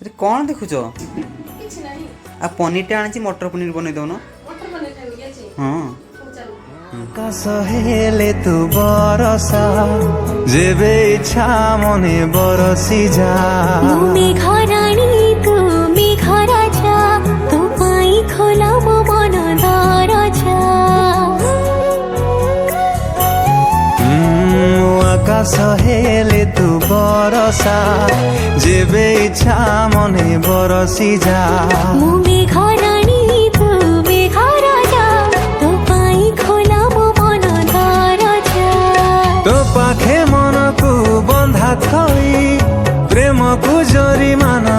अरे कौन देखुच କିଛି ନାହିଁ आ पनीर टे आनी मटर पनीर बनै दउन ମଟର ପନିର ଖାଇବୁ କି ଆଜି हाँ ହଉ ଚାଲ আকাশ হেলে তু বরসা যেবে ইচ্ছা মনে বরসি যা মেঘরাণী তু মেঘরাজা তো পাই খোলাম মন দরজা আকাশ হেলে তু বরসা যেবে ইচ্ছা মনে বরসি যা মেঘরাণী তু মেঘরাজা তো পাই খোলাম মন দরজা তো পাখে মনকু বন্ধা থই প্রেমকু জরিমানা